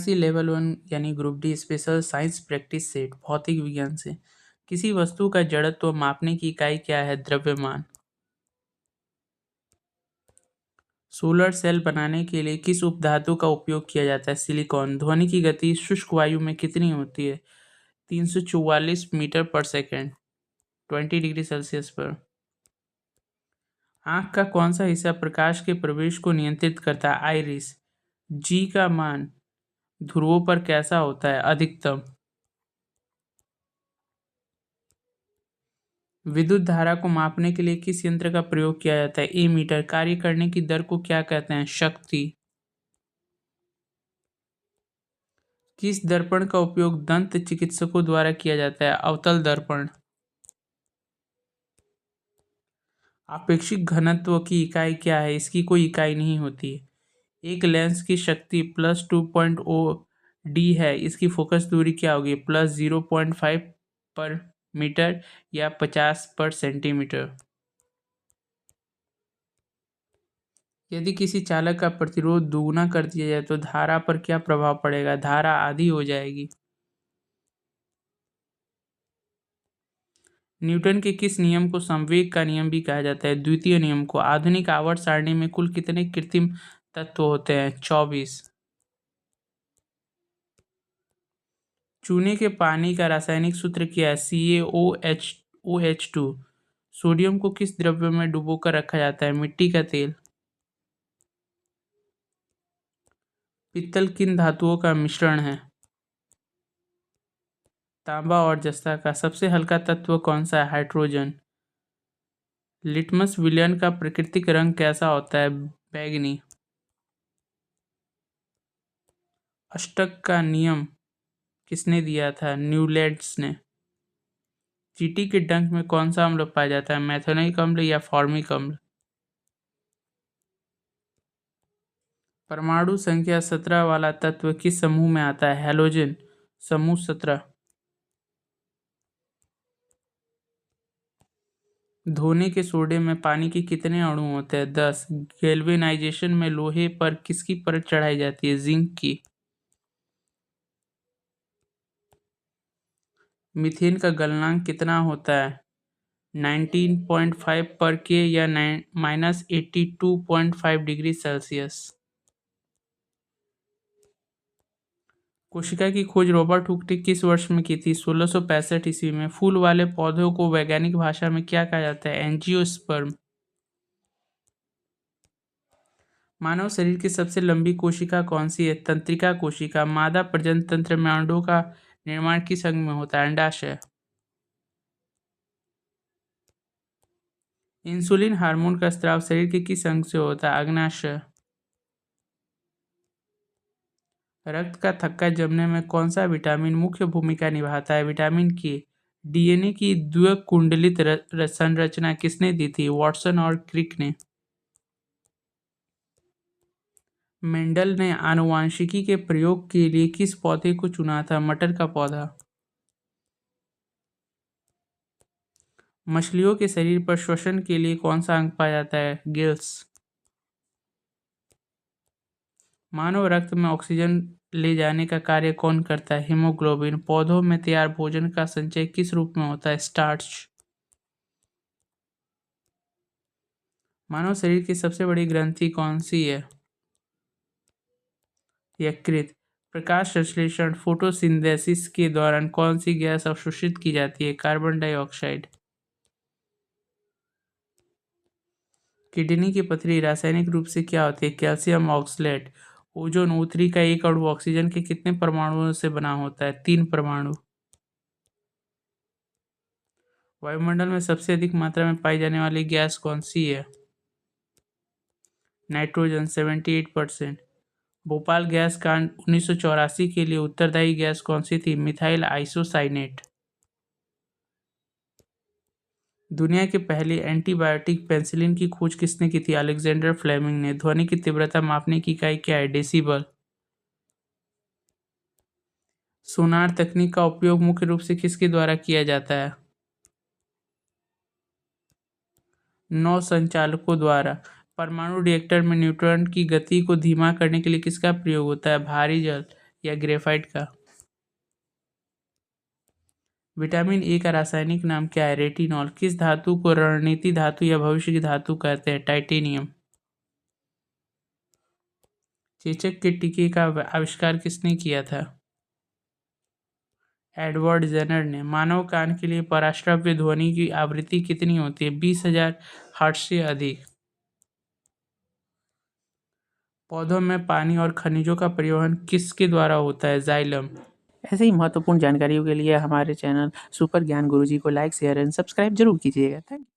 IRC level 1 यानी group D special science practice set भौतिक विज्ञान से। किसी वस्तु का जड़त्व मापने की इकाई क्या है? द्रव्यमान। सोलर सेल बनाने के लिए किस उपधातु का उपयोग किया जाता है? सिलिकॉन। ध्वनि की गति शुष्क वायु में कितनी होती है? 344 मीटर पर सेकेंड, 20 डिग्री सेल्सियस पर। आंख का कौन सा हिस्सा प्रकाश के प्रवेश को नियंत्रित करता है? आइरिस। जी का मान ध्रुवों पर कैसा होता है? अधिकतम। विद्युत धारा को मापने के लिए किस यंत्र का प्रयोग किया जाता है? एमीटर। कार्य करने की दर को क्या कहते हैं? शक्ति। किस दर्पण का उपयोग दंत चिकित्सकों द्वारा किया जाता है? अवतल दर्पण। आपेक्षिक घनत्व की इकाई क्या है? इसकी कोई इकाई नहीं होती। एक लेंस की शक्ति +2.0 डी है, इसकी फोकस दूरी क्या होगी? +0.5 पर मीटर या 50 पर सेंटीमीटर। यदि किसी चालक का प्रतिरोध दोगुना कर दिया जाए तो धारा पर क्या प्रभाव पड़ेगा? धारा आधी हो जाएगी। न्यूटन के किस नियम को संवेग का नियम भी कहा जाता है? द्वितीय नियम को। आधुनिक आवर्त सारणी में कुल कितने कृत्रिम तत्व होते हैं? 24। चूने के पानी का रासायनिक सूत्र क्या है? CaOH2। सोडियम को किस द्रव्य में डुबोकर रखा जाता है? मिट्टी का तेल। पित्तल किन धातुओं का मिश्रण है? तांबा और जस्ता का। सबसे हल्का तत्व कौन सा है? हाइड्रोजन। लिटमस विलयन का प्राकृतिक रंग कैसा होता है? बैंगनी। अष्टक का नियम किसने दिया था? न्यूलैंड्स ने। चींटी के डंक में कौन सा अम्ल पाया जाता है? मैथोनिक अम्ल या फॉर्मिक अम्ल? परमाणु संख्या 17 वाला तत्व किस समूह में आता है? हैलोजन। समूह 17। धोने के सोडे में पानी के कितने अणु होते हैं? 10। गैल्वेनाइजेशन में लोहे पर किसकी परत चढ़ाई जाती है? जिंक की। मीथेन का गलनांक कितना होता है? 19.5 पर के या -82.5 डिग्री सेल्सियस। कोशिका की खोज रॉबर्ट हुक ने किस वर्ष में की थी? 1665 ईस्वी में। फूल वाले पौधों को वैज्ञानिक भाषा में क्या कहा जाता है? एंजियोस्पर्म। मानव शरीर की सबसे लंबी कोशिका कौन सी है? तंत्रिका कोशिका। मादा प्रजनन तंत्र में अंडों का निर्माण किस अंग में होता है? अंडाशय। इंसुलिन हार्मोन का स्राव शरीर के किस अंग से होता है? अग्नाशय। रक्त का थक्का जमने में कौन सा विटामिन मुख्य भूमिका निभाता है? विटामिन के। डीएनए की द्विकुंडलित संरचना किसने दी थी? वॉटसन और क्रिक ने। मेंडल ने आनुवांशिकी के प्रयोग के लिए किस पौधे को चुना था? मटर का पौधा। मछलियों के शरीर पर श्वसन के लिए कौन सा अंग पाया जाता है? गिल्स। मानव रक्त में ऑक्सीजन ले जाने का कार्य कौन करता है? हीमोग्लोबिन। पौधों में तैयार भोजन का संचय किस रूप में होता है? स्टार्च। मानव शरीर की सबसे बड़ी ग्रंथि कौन सी है? यकृत। प्रकाश संश्लेषण फोटोसिंथेसिस के दौरान कौन सी गैस अवशोषित की जाती है? Carbon dioxide. किडनी की पथरी रासायनिक रूप से क्या होती है? Calcium oxalate. ओजोन O3 का एक अणु ऑक्सीजन के कितने परमाणुओं से बना होता है? 3 परमाणु। वायुमंडल में सबसे अधिक मात्रा में पाई जाने वाली गैस कौन सी है? नाइट्रोजन 78%। भोपाल गैस कांड 1984 के लिए उत्तरदायी गैस कौन सी थी? Methyl isocyanate. दुनिया की पहली एंटीबायोटिक पेनिसिलिन की खोज किसने की थी? अलेक्जेंडर फ्लेमिंग ने। ध्वनि की तीव्रता मापने की इकाई क्या है? डेसिबल। सोनार तकनीक का उपयोग मुख्य रूप से किसके द्वारा किया जाता है? नौ संचालकों द्वारा। परमाणु रिएक्टर में न्यूट्रॉन की गति को धीमा करने के लिए किसका प्रयोग होता है? भारी जल या ग्रेफाइट का? विटामिन ए का रासायनिक नाम क्या है? रेटिनॉल। किस धातु को रणनीति धातु या भविष्य की धातु कहते हैं? टाइटेनियम। चेचक के टीके का आविष्कार किसने किया था? एडवर्ड जेनर ने। मानव कान के लिए पराश्रव्य ध्वनि की आवृत्ति कितनी होती है? 20,000 हर्ट्ज से अधिक। पौधों में पानी और खनिजों का परिवहन किसके द्वारा होता है? जाइलम। ऐसे ही महत्वपूर्ण जानकारियों के लिए हमारे चैनल सुपर ज्ञान गुरुजी को लाइक शेयर एंड सब्सक्राइब जरूर कीजिएगा। Thank you.